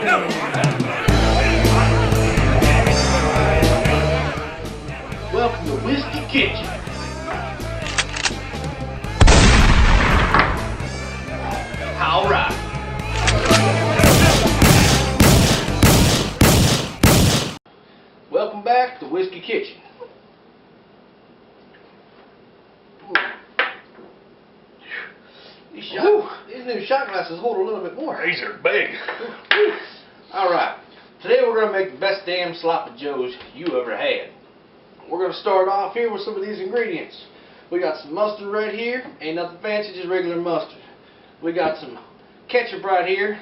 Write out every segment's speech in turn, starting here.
Welcome to Whiskey Kitchen. All right. Welcome back to Whiskey Kitchen. These new shot glasses hold a little bit more. These are big. Alright, today we're going to make the best damn sloppy joes you ever had. We're going to start off here with some of these ingredients. We got some mustard right here. Ain't nothing fancy, just regular mustard. We got some ketchup right here.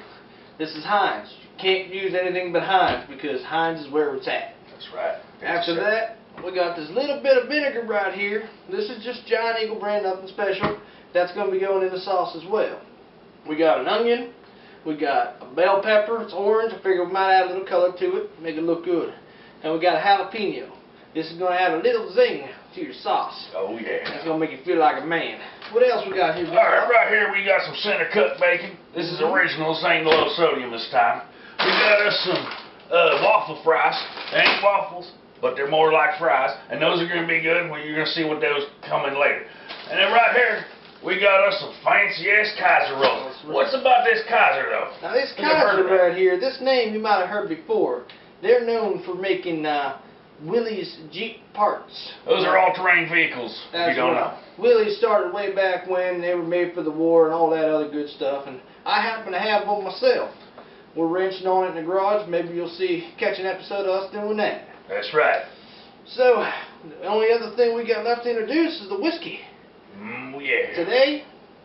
This is Heinz. You can't use anything but Heinz because Heinz is where it's at. That's right. After that, we got this little bit of vinegar right here. This is just Giant Eagle brand, nothing special. That's going to be going in the sauce as well. We got an onion. We got a bell pepper. It's orange. I figure we might add a little color to it, make it look good. And we got a jalapeno. This is going to add a little zing to your sauce. Oh yeah. That's going to make you feel like a man. What else we got here? Alright, right here we got some center cut bacon. This is original. This ain't low sodium this time. We got us some waffle fries. They ain't waffles, but they're more like fries. And those are going to be good. Well, you're going to see what those come in later. And then right here, we got us some fancy-ass Kaiser rolls. What's about this Kaiser, though? Now, this Kaiser right here, this name you might have heard before. They're known for making Willys Jeep parts. Those are all-terrain vehicles, if you don't know. Willys started way back when they were made for the war and all that other good stuff. And I happen to have one myself. We're wrenching on it in the garage. Maybe you'll catch an episode of us doing that. That's right. So, the only other thing we got left to introduce is the whiskey. Yeah. Today,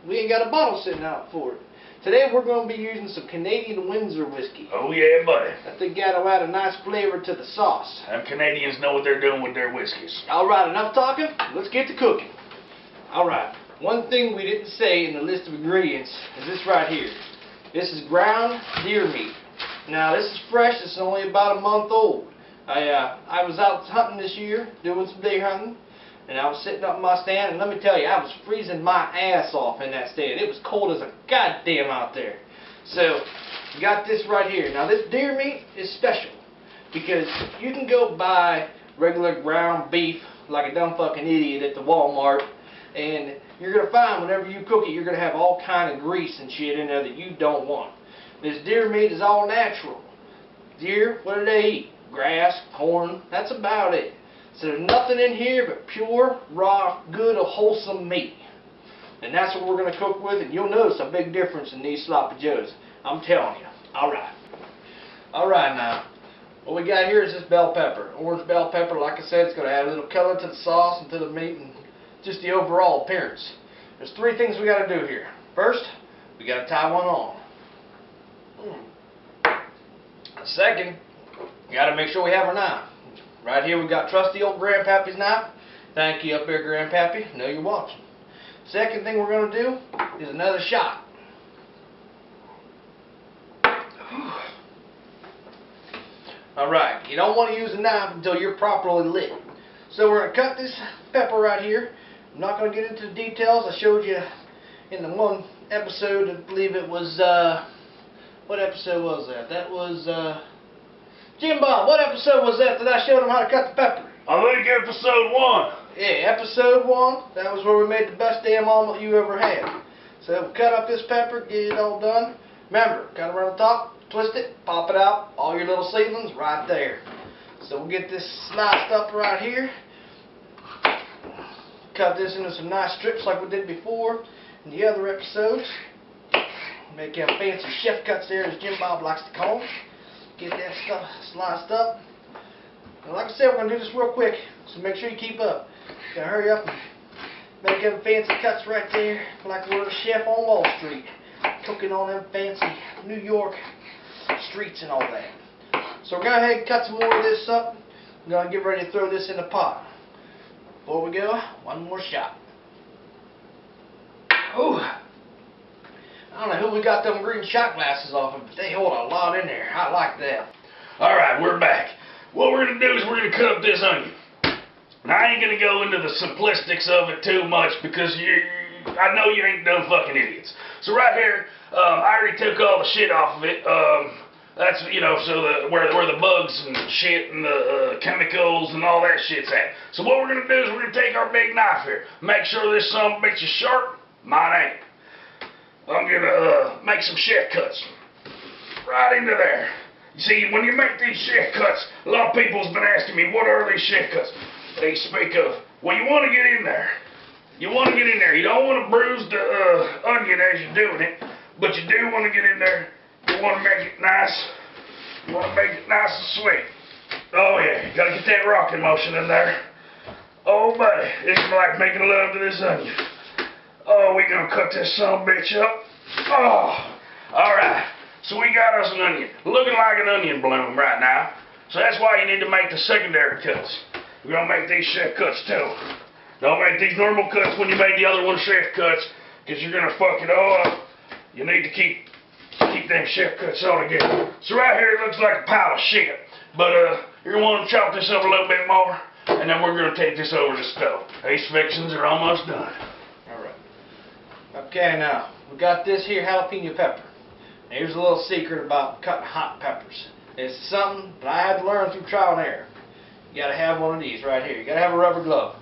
we ain't got a bottle sitting out for it. Today, we're going to be using some Canadian Windsor whiskey. Oh, yeah, buddy. I think that'll add a nice flavor to the sauce. Them Canadians know what they're doing with their whiskeys. Alright, enough talking. Let's get to cooking. Alright, one thing we didn't say in the list of ingredients is this right here. This is ground deer meat. Now, this is fresh. It's only about a month old. I was out hunting this year, doing some deer hunting. And I was sitting up in my stand, and let me tell you, I was freezing my ass off in that stand. It was cold as a goddamn out there. So, got this right here. Now, this deer meat is special because you can go buy regular ground beef like a dumb fucking idiot at the Walmart, and you're going to find whenever you cook it, you're going to have all kind of grease and shit in there that you don't want. This deer meat is all natural. Deer, what do they eat? Grass, corn, that's about it. So there's nothing in here but pure, raw, good, wholesome meat. And that's what we're going to cook with, and you'll notice a big difference in these sloppy joes. I'm telling you. Alright. Alright now. What we got here is this bell pepper. Orange bell pepper, like I said, it's going to add a little color to the sauce and to the meat and just the overall appearance. There's three things we got to do here. First, we got to tie one on. Second, we got to make sure we have our knife. Right here we got trusty old Grandpappy's knife. Thank you up there, Grandpappy. I know you're watching. Second thing we're going to do is another shot. Alright, you don't want to use a knife until you're properly lit. So we're going to cut this pepper right here. I'm not going to get into the details. I showed you in the one episode, I believe it was, what episode was that? That was, Jim Bob, what episode was that I showed him how to cut the pepper? I think episode 1. Yeah, episode 1. That was where we made the best damn omelet you ever had. So we'll cut up this pepper, get it all done. Remember, cut it around the top, twist it, pop it out, all your little seedlings right there. So we'll get this sliced up right here. Cut this into some nice strips like we did before in the other episodes. Make them fancy chef cuts there, as Jim Bob likes to call them. Get that stuff sliced up. And like I said, we're going to do this real quick, so make sure you keep up. Got to hurry up and make them fancy cuts right there, like we're a chef on Wall Street, cooking on them fancy New York streets and all that. So we're going to go ahead and cut some more of this up. I'm going to get ready to throw this in the pot. Before we go, one more shot. Ooh. I don't know who we got them green shot glasses off of, but they hold a lot in there. I like that. Alright, we're back. What we're going to do is we're going to cut up this onion. Now, I ain't going to go into the simplistics of it too much because I know you ain't dumb fucking idiots. So right here, I already took all the shit off of it. That's, you know, so where the bugs and shit and the chemicals and all that shit's at. So what we're gonna do is we're gonna take our big knife here, make sure this son of a bitch is sharp. Mine ain't. I'm gonna make some chef cuts right into there. You see, when you make these chef cuts, a lot of people's been asking me, what are these chef cuts? They speak of, well, you want to get in there. You want to get in there. You don't want to bruise the onion as you're doing it, but you do want to get in there. You want to make it nice. You want to make it nice and sweet. Oh yeah, you gotta get that rocking motion in there. Oh buddy, it's like making love to this onion. Oh, we gonna cut this son of a bitch up. Oh, alright. So we got us an onion, looking like an onion bloom right now. So that's why you need to make the secondary cuts. We're gonna make these chef cuts too. Don't make these normal cuts when you made the other one chef cuts, because you're gonna fuck it all up. You need to keep them chef cuts all together. So right here it looks like a pile of shit, but you're gonna want to chop this up a little bit more, and then we're gonna take this over to the stove. These fixings are almost done. Alright. Okay, now we got this here jalapeno pepper. Now, here's a little secret about cutting hot peppers. It's something that I had to learn through trial and error. You gotta have one of these right here. You gotta have a rubber glove.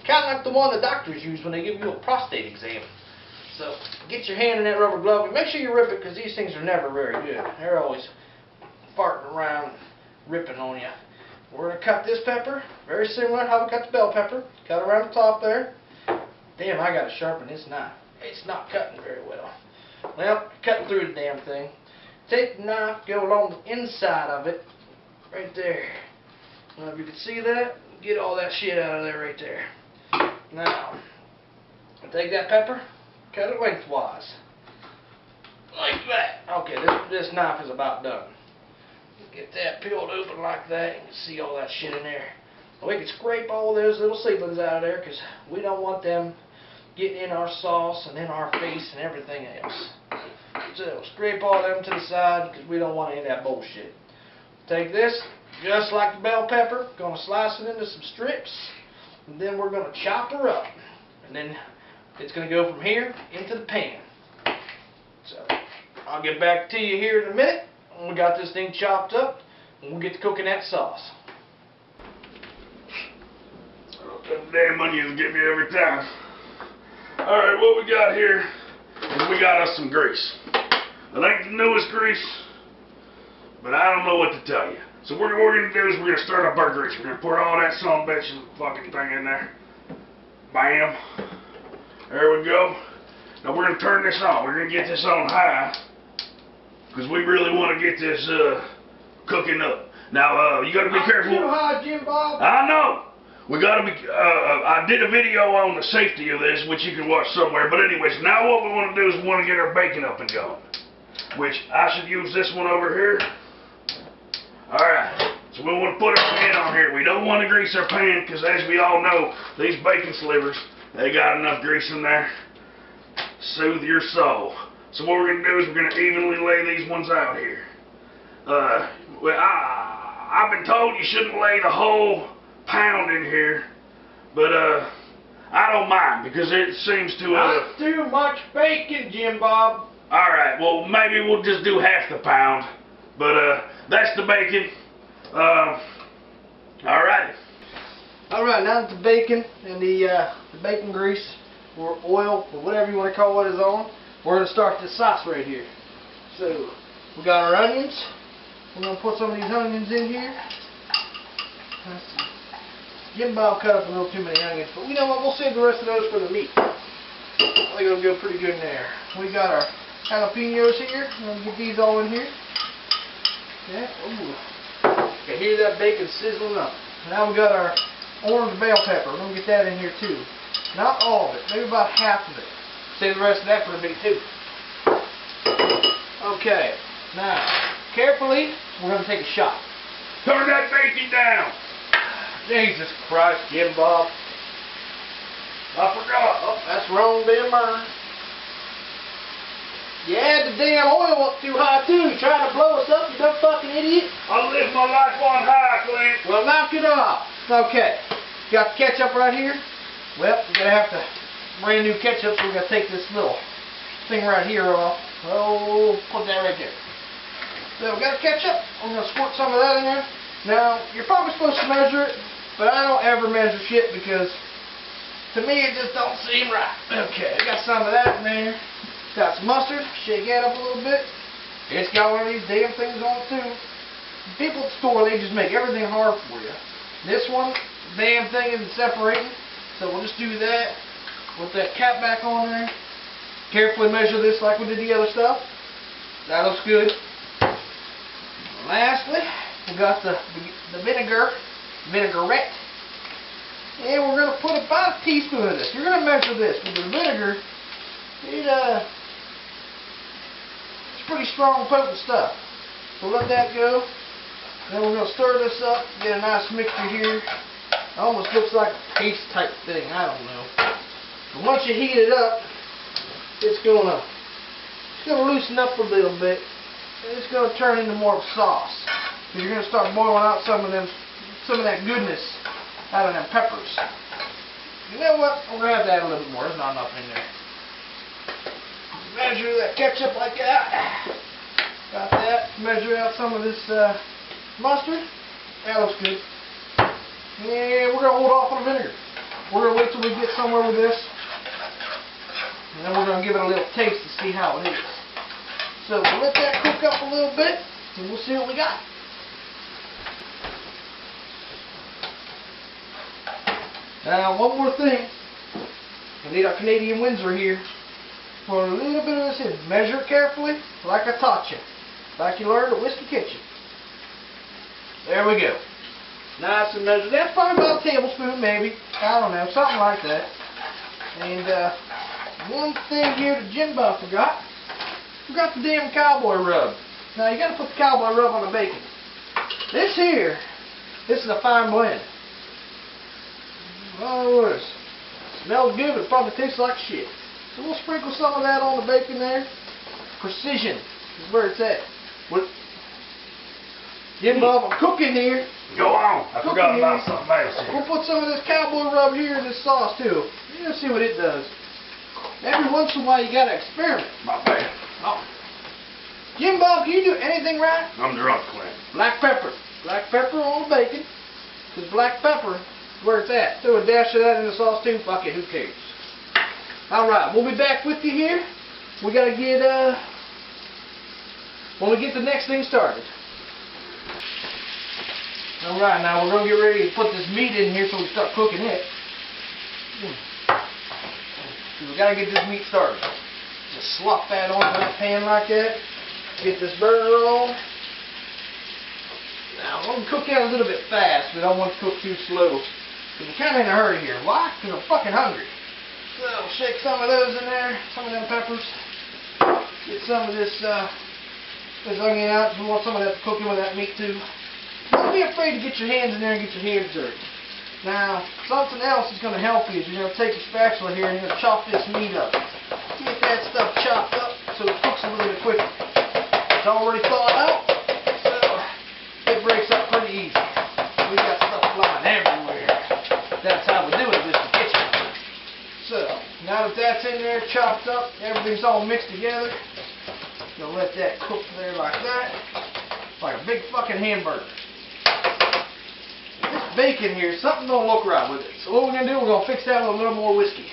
Kind of like the one the doctors use when they give you a prostate exam. So get your hand in that rubber glove and make sure you rip it, because these things are never very good. They're always farting around, ripping on you. We're going to cut this pepper very similar to how we cut the bell pepper. Cut around the top there. Damn, I got to sharpen this knife. It's not cutting very well. Well, cutting through the damn thing. Take the knife, go along the inside of it, right there. Now, if you can see that, get all that shit out of there right there. Now, take that pepper, cut it lengthwise. Like that. Okay, this knife is about done. Get that peeled open like that. You can see all that shit in there. We can scrape all those little seedlings out of there, because we don't want them getting in our sauce and in our face and everything else. So scrape all them to the side, because we don't want any of that bullshit. Take this, just like the bell pepper, gonna slice it into some strips, and then we're gonna chop her up. And then it's gonna go from here into the pan. So I'll get back to you here in a minute when we got this thing chopped up, and we'll get to cooking that sauce. Them damn onions get me every time. Alright, what we got here is we got us some grease. It ain't the newest grease, but I don't know what to tell you. So what we're going to do is we're going to start up our grease. We're going to pour all that son of a bitch fucking thing in there. Bam. There we go. Now we're going to turn this on. We're going to get this on high, because we really want to get this cooking up. Now, you got to be careful. Too high, Jim Bob. I know. We got to be, I did a video on the safety of this, which you can watch somewhere. But anyways, now what we want to do is we want to get our bacon up and going. Which, I should use this one over here. Alright, so we want to put our pan on here. We don't want to grease our pan, because as we all know, these bacon slivers, they got enough grease in there. Soothe your soul. So what we're going to do is we're going to evenly lay these ones out here. Well, I've been told you shouldn't lay the whole pound in here, but I don't mind, because it seems to Not too much bacon, Jim Bob. Alright, well maybe we'll just do half the pound, but that's the bacon. Alright. Alright, now that the bacon and the bacon grease or oil or whatever you want to call it is on, we're going to start this sauce right here. So we got our onions. We're going to put some of these onions in here. Let's see. Jim Bob cut up a little too many onions, but you know what, we'll save the rest of those for the meat. I think it'll go pretty good in there. We got our jalapenos here. I'm going to get these all in here. Yeah, ooh. You can hear that bacon sizzling up. Now we got our orange bell pepper. We're going to get that in here too. Not all of it, maybe about half of it. Save the rest of that for the meat too. Okay, now, carefully, we're going to take a shot. Turn that bacon down! Jesus Christ, Jim Bob. I forgot. Oh, that's wrong damn burn. You had the damn oil up too high too. You trying to blow us up, you dumb fucking idiot. I live my life on high, Clint. Well, knock it off. Okay. Got the ketchup right here. Well, you're going to have to brand new ketchup, so we're going to take this little thing right here off. Oh, put that right there. So we got ketchup. I'm gonna squirt some of that in there. Now you're probably supposed to measure it, but I don't ever measure shit because to me it just don't seem right. Okay, got some of that in there. Got some mustard. Shake that up a little bit. It's got one of these damn things on it too. People at the store, they just make everything hard for you. This one, damn thing isn't separating, so we'll just do that. Put that cap back on there. Carefully measure this like we did the other stuff. That looks good. Lastly, we got the vinaigrette. And we're going to put about a teaspoon of this. You're going to measure this. With the vinegar, it's pretty strong, potent stuff. So let that go. Then we're going to stir this up, get a nice mixture here. It almost looks like a paste type thing. I don't know. But once you heat it up, it's going to loosen up a little bit. And it's going to turn into more of a sauce. So you're going to start boiling out some of that goodness out of them peppers. You know what? I'm going to have to add a little bit more. There's not enough in there. Measure that ketchup like that. Got that. Measure out some of this mustard. That looks good. And we're going to hold off on the vinegar. We're going to wait till we get somewhere with this. And then we're going to give it a little taste to see how it is. So we'll let that cook up a little bit, and we'll see what we got. Now, one more thing. We need our Canadian Windsor here. For a little bit of this in. Measure it carefully, like I taught you. Like you learned at Whiskey Kitchen. There we go. Nice and measured. That's probably about a tablespoon, maybe. I don't know, something like that. And one thing here that Jim Bob forgot. Forgot the damn cowboy rub. Now you got to put the cowboy rub on the bacon. This is a fine blend. Oh, it smells good, but it probably tastes like shit. So we'll sprinkle some of that on the bacon there. Precision is where it's at. Jim Bob, I'm cooking here. Go on. I forgot about something else here. We'll put some of this cowboy rub here in this sauce too. You're gonna see what it does. Every once in a while you gotta experiment. My bad. Oh. Jim Bob, can you do anything right? I'm drunk, Clint. Black pepper. Black pepper on the bacon. Because black pepper is where it's at. Throw a dash of that in the sauce too. Fuck it, who cares? Alright, we'll be back with you here. We gotta get when we get the next thing started. Alright, now we're gonna get ready to put this meat in here so we start cooking it. So we gotta get this meat started. Just slop that on that pan like that. Get this burner on. Now I'm gonna cook that a little bit fast, but I don't want to cook too slow. Because we're kinda in a hurry here. Why? Because I'm fucking hungry. So shake some of those in there, some of them peppers. Get some of this onion out. We want some of that cooking with that meat too. Don't be afraid to get your hands in there and get your hands dirty. Now, something else is going to help you is you're going to take your spatula here and you're going to chop this meat up. Get that stuff chopped up so it cooks a little bit quicker. It's already thawed out, so it breaks up pretty easy. We got stuff flying everywhere. That's how we do it in the kitchen. So, now that that's in there, chopped up, everything's all mixed together. Gonna let that cook there like that. Like a big fucking hamburger. This bacon here, something don't look right with it. So what we're going to do, we're going to fix that with a little more whiskey.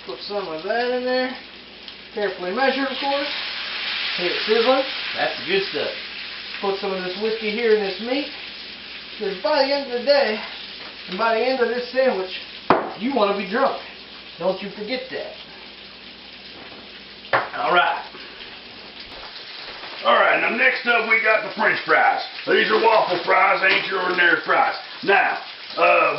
Put some of that in there. Carefully measured, of course. Hear it sizzling. That's the good stuff. Put some of this whiskey here in this meat. Because by the end of the day, and by the end of this sandwich, you want to be drunk. Don't you forget that. Alright. Alright, now next up we got the French fries. These are waffle fries, ain't your ordinary fries. Now,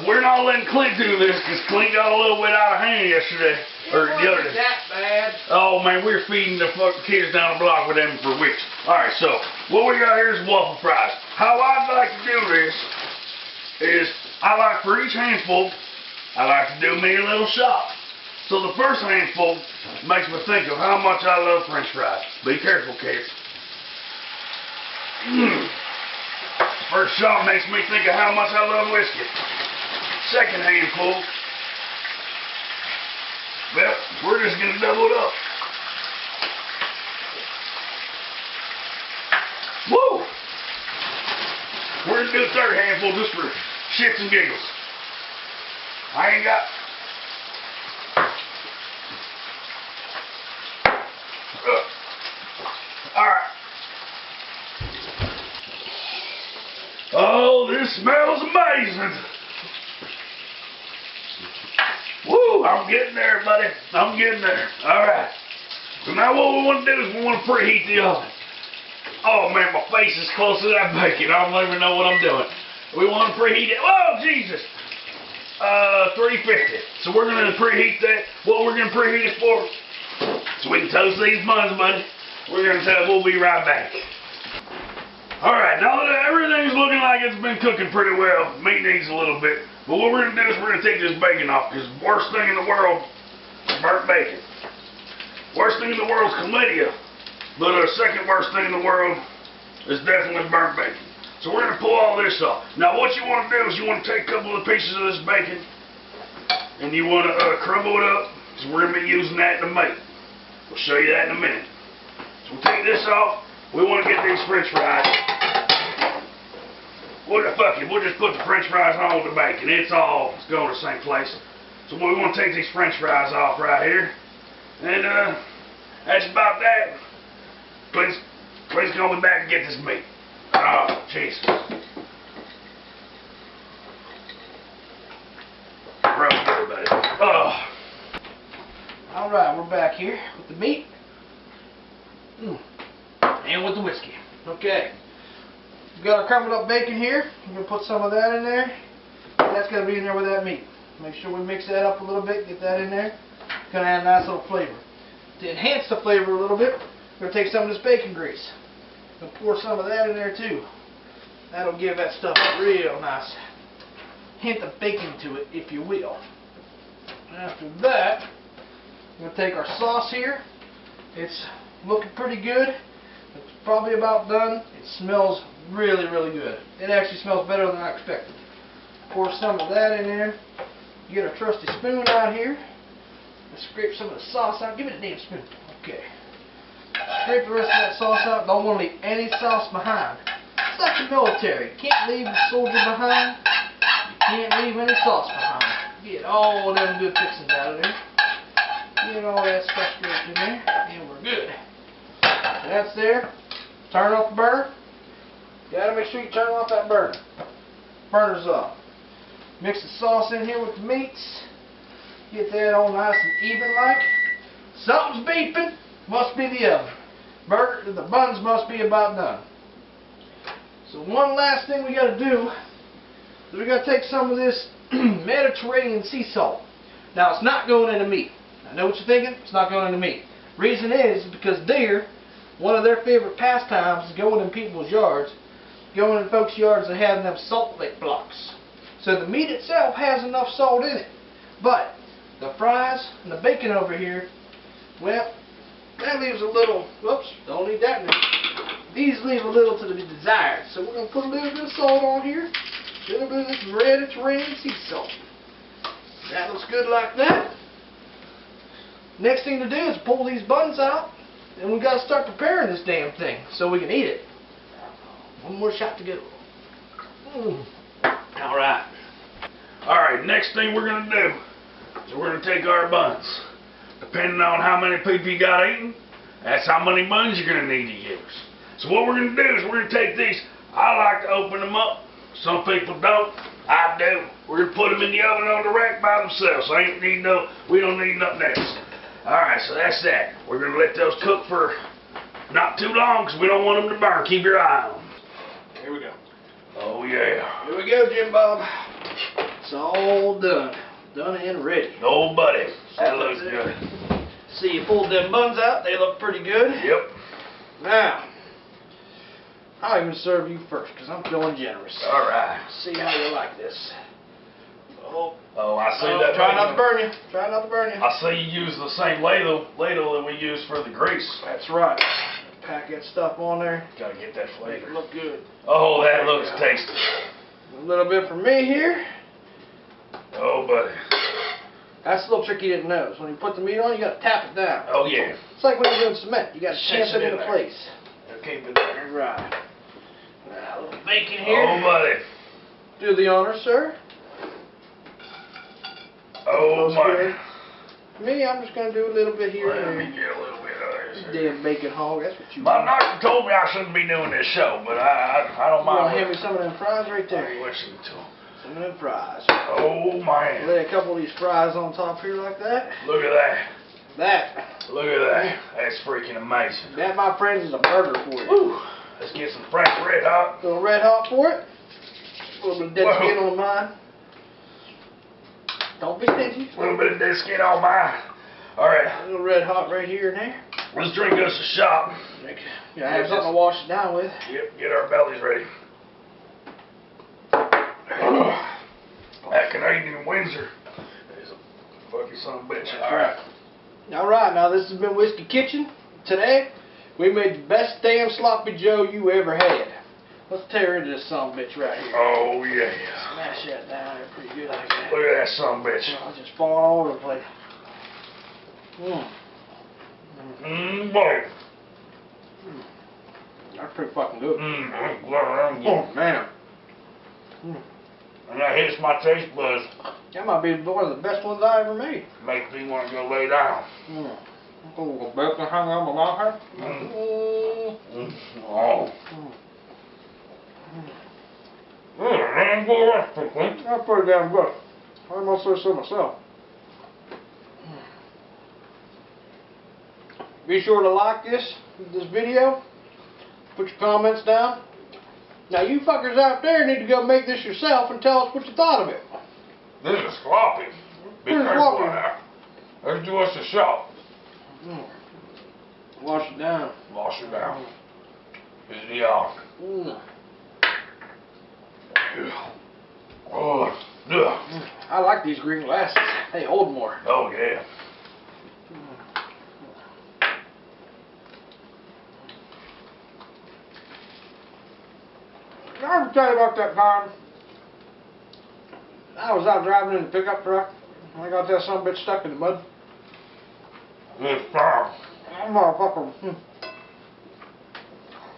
we're not letting Clint do this because Clint got a little bit out of hand yesterday. Or the other day. That bad. Oh man, we're feeding the fucking kids down the block with them for weeks. Alright, so what we got here is waffle fries. How I'd like to do this is I like for each handful, I like to do me a little shot. So the first handful makes me think of how much I love French fries. Be careful, kids. First shot makes me think of how much I love whiskey. Second handful, well, we're just going to double it up. Woo! We're gonna do a third handful just for shits and giggles. I ain't got. Alright. Oh, this smells amazing. Woo, I'm getting there, buddy. I'm getting there. Alright. So now what we want to do is we want to preheat the oven. Oh man, my face is close to that bacon. I don't even know what I'm doing. We want to preheat it. Whoa, Jesus. 350. So we're going to preheat that. What we're going to preheat it for? So we can toast these buns, buddy. We're going to tell. We'll be right back. Alright, now that everything's looking like it's been cooking pretty well, meat needs a little bit. But what we're going to do is we're going to take this bacon off, because the worst thing in the world is burnt bacon. Worst thing in the world is chlamydia. But the second worst thing in the world is definitely burnt bacon. So we're going to pull all this off. Now what you want to do is you want to take a couple of pieces of this bacon and you want to crumble it up, because we're going to be using that in the meat. We'll show you that in a minute. So we'll take this off. We want to get these french fries. Fuck it, we'll just put the french fries on with the bacon. It's going to the same place. So we want to take these french fries off right here. And that's about that. Clint's going to be back and get this meat. Oh, Jesus. Rub it good, buddy. Oh. Alright, we're back here with the meat. And with the whiskey. Okay. We've got our crumbled up bacon here. I'm going to put some of that in there. That's going to be in there with that meat. Make sure we mix that up a little bit, get that in there. It's going to add a nice little flavor. To enhance the flavor a little bit, we're going to take some of this bacon grease. We'll pour some of that in there too. That'll give that stuff a real nice hint of bacon to it, if you will. After that, we're going to take our sauce here. It's looking pretty good. It's probably about done. It smells really, really good. It actually smells better than I expected. Pour some of that in there. Get our trusty spoon out here. Let's scrape some of the sauce out. Give me the damn spoon. Okay. Scrape the rest of that sauce out. Don't want to leave any sauce behind. It's like the military. You can't leave the soldier behind. You can't leave any sauce behind. Get all them good fixings out of there. Get all that stuff scraped in there. And we're good. So that's there. Turn off the burner. You gotta make sure you turn off that burner. Burner's off. Mix the sauce in here with the meats. Get that all nice and even like. Something's beeping. Must be the oven. The buns must be about done. So one last thing we gotta do is we gotta take some of this Mediterranean sea salt. Now it's not going into meat. I know what you're thinking. It's not going into meat. Reason is because deer, one of their favorite pastimes is going in people's yards, going in folks' yards and having them salt lick blocks. So the meat itself has enough salt in it. But the fries and the bacon over here, well, that leaves a little, whoops, don't need that in there. These leave a little to be desired. So we're going to put a little bit of salt on here. A little bit of this Mediterranean sea salt. That looks good like that. Next thing to do is pull these buns out. And we've got to start preparing this damn thing so we can eat it. One more shot to go. Alright. Alright, next thing we're going to do is we're going to take our buns. Depending on how many people you got eating, that's how many buns you're going to need to use. So what we're going to do is we're going to take these. I like to open them up. Some people don't. I do. We're going to put them in the oven on the rack by themselves. So we don't need nothing else. Alright, so that's that. We're going to let those cook for not too long because we don't want them to burn. Keep your eye on them. Here we go. Oh yeah. Here we go, Jim Bob. It's all done. Done and ready. Oh buddy. That looks good. See, you pulled them buns out. They look pretty good. Yep. Now, I'm going to serve you first because I'm feeling generous. Alright. See how you like this. Oh, I see that. Try not to burn you. Try not to burn you. I see you use the same ladle that we use for the grease. That's right. Pack that stuff on there. Gotta get that flavor. Make it look good. Oh, that looks tasty. A little bit for me here. Oh, buddy. That's a little trick you didn't know. When you put the meat on, you got to tap it down. Oh, yeah. It's like when you're doing cement. You got to tamp it into place. Keep it there. Right. Now, a little bacon here. Oh, buddy. Do the honor, sir. Oh, buddy. Me, I'm just going to do a little bit here Let and me there. get a little bit of this. Damn bacon hog, that's what you My want. doctor told me I shouldn't be doing this show, but I don't You want mind. to hand me some of them fries right there? I'm listening to him. Some of them fries. Oh, man. Lay a couple of these fries on top here like that. Look at that. That. Look at that. That's freaking amazing. That, my friends, is a burger for you. Woo. Let's get some French red hot. A little red hot for it. A little bit of dead Whoa. skin on mine. Don't be stingy. A little bit of dead skin on mine. All right. A little red hot right here and there. Let's drink us a shot. You gotta have something to wash it down with. Yep, get our bellies ready. That Canadian Windsor is a fucking son of a bitch. Alright. Alright, now this has been Whiskey Kitchen. Today, we made the best damn sloppy joe you ever had. Let's tear into this son of a bitch right here. Oh, yeah. Smash that down there pretty good like that. Look at that son of a bitch. I'll just fall all over the place. Boy. That's pretty fucking good. Oh, man. And that hits my taste buds. That might be one of the best ones I ever made. Makes me want to go lay down. Oh, bacon hung on my mouth. Oh. That's pretty damn good. I must say so myself. Be sure to like this video. Put your comments down. Now you fuckers out there need to go make this yourself and tell us what you thought of it. This is sloppy. Be Pretty careful sloppy. of that. Let's do us a shot. Wash it down. Wash it down. Is the off. Oh, yeah. I like these green glasses. They hold more. Oh, yeah. I ever tell you about that time I was out driving in the pickup truck and I got that son of a bitch stuck in the mud? This time. That motherfucker.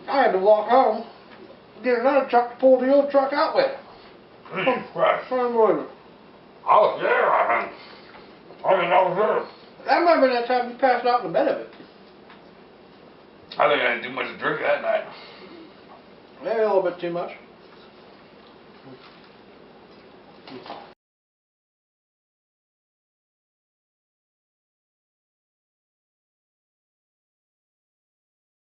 I had to walk home, get another truck to pull the old truck out with. Jesus Christ. Unbelievable. I was there, I think. I was there. I remember that time you passed out in the bed of it. I think I didn't do much to drink that night. Maybe a little bit too much.